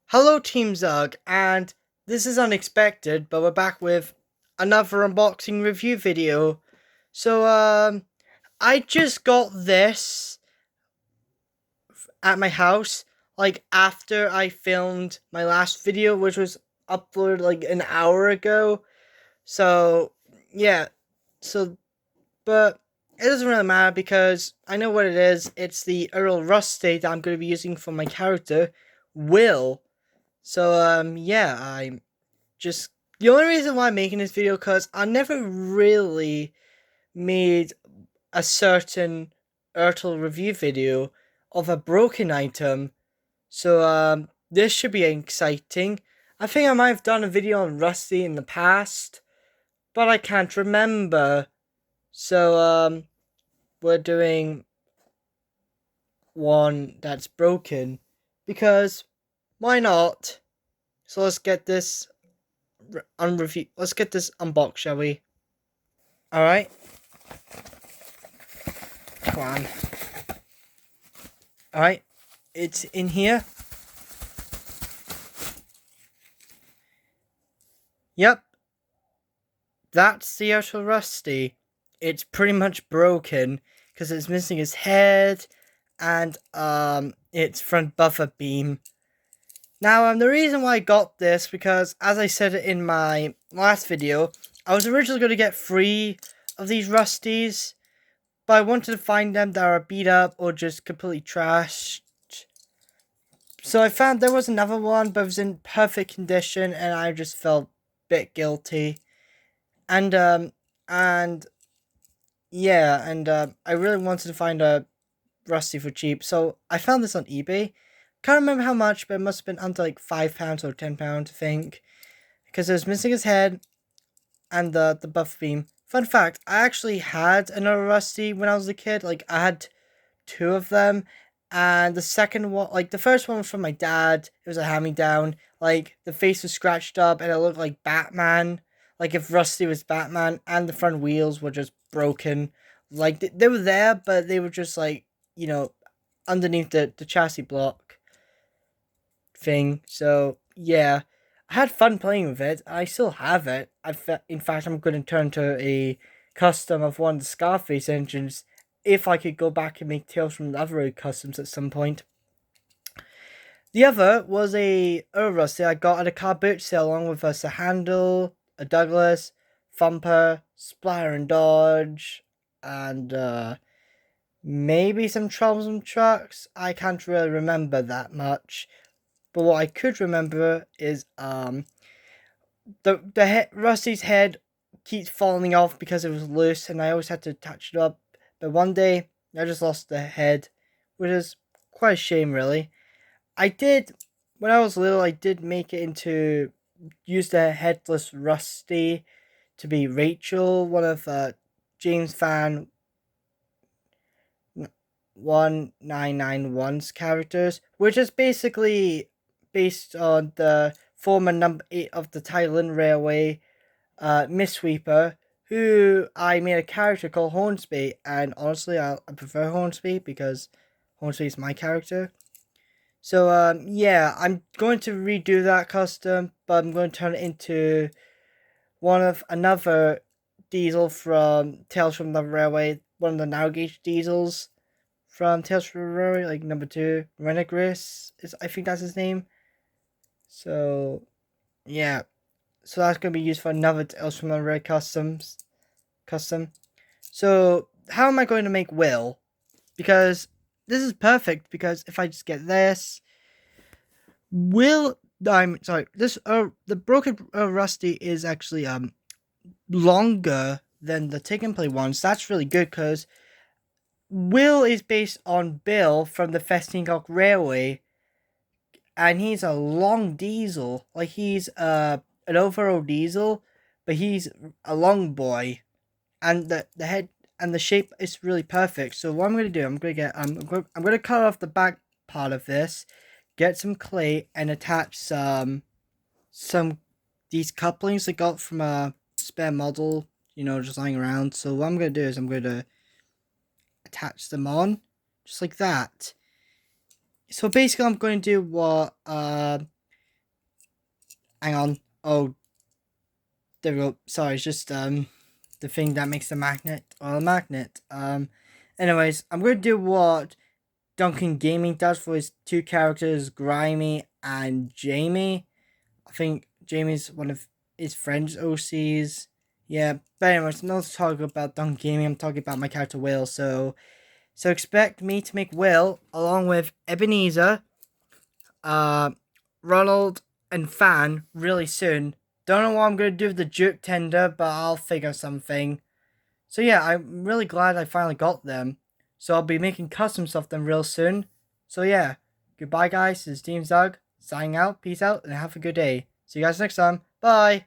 Hello, Team Zug, and this is unexpected, but we're back with another unboxing review video. I just got this at my house, like after I filmed my last video, which was uploaded like an hour ago. So, yeah, so, but it doesn't really matter because I know what it is. It's the Earl Rusty that I'm going to be using for my character, Will. Yeah, I'm just the only reason why I'm making this video because I never really made a certain ertl review video of a broken item. This should be exciting. I think I might have done a video on Rusty in the past, but I can't remember. We're doing one that's broken because why not? So let's get this unreview. Let's get this unboxed, shall we? All right. Come on. All right. It's in here. Yep. That's the Auto Rusty. It's pretty much broken because it's missing his head and its front buffer beam. Now, the reason why I got this because, as I said in my last video, I was originally going to get 3 of these Rusties, but I wanted to find them that are beat up or just completely trashed. So I found there was another one, but it was in perfect condition, and I just felt a bit guilty. And yeah, I really wanted to find a Rusty for cheap, so I found this on eBay. Can't remember how much, but it must have been under like £5 or £10, I think, because it was missing his head and the buff beam. Fun fact: I actually had another Rusty when I was a kid. Like I had 2 of them, and the second one, like the first one was from my dad. It was a hand-me-down. Like the face was scratched up, and it looked like Batman. Like if Rusty was Batman, and the front wheels were just broken. Like they were there, but they were just like underneath the chassis block thing. So yeah, I had fun playing with it. I still have it. In fact, I'm going to turn to a custom of one of the Scarface engines if I could go back and make Tales from the Otherworld customs at some point. The other was a Urusty I got at a car boot sale along with a Handle, a Douglas, Thumper, Splatter and Dodge, and maybe some troublesome trucks. I can't really remember that much. But what I could remember is Rusty's head keeps falling off because it was loose, and I always had to touch it up. But one day I just lost the head, which is quite a shame, really. I did when I was little. I did make it into use the headless Rusty to be Rachel, one of James Fan 1991's characters, which is basically based on the former number 8 of the Thailand Railway, Miss Sweeper, who I made a character called Hornsby, and honestly, I prefer Hornsby because Hornsby is my character. Yeah, I'm going to redo that custom, but I'm going to turn it into another diesel from Tales from the Railway, one of the narrow gauge diesels from Tales from the Railway, like number 2, Renegris, I think that's his name. So, yeah. So that's going to be used for another Tales from the Railway custom. So, how am I going to make Will? Because this is perfect, because if I just get this, I'm sorry, the broken Rusty is actually longer than the Take and Play ones. That's really good because Will is based on Bill from the Festinicock Railway, and he's a long diesel. Like he's an overall diesel, but he's a long boy, and the head and the shape is really perfect. So what I'm gonna do, I'm gonna cut off the back part of this, get some clay, and attach some these couplings I got from a spare model, just lying around. So what I'm gonna do is I'm gonna attach them on, just like that. So basically, I'm going to do what Hang on. Oh, there we go. Sorry, it's just the thing that makes the magnet or a magnet. Anyways, I'm gonna do what Duncan Gaming does for his two characters, Grimy and Jamie. I think Jamie's one of his friends OCs. Yeah, but anyways, I'm not talking about Duncan Gaming, I'm talking about my character Will, so expect me to make Will along with Ebenezer, uh Ronald and Fan really soon. Don't know what I'm gonna do with the Duke tender, but I'll figure something. So yeah, I'm really glad I finally got them. So I'll be making customs of them real soon. So yeah, goodbye guys, this is Team Zug, signing out, peace out, and have a good day. See you guys next time, bye!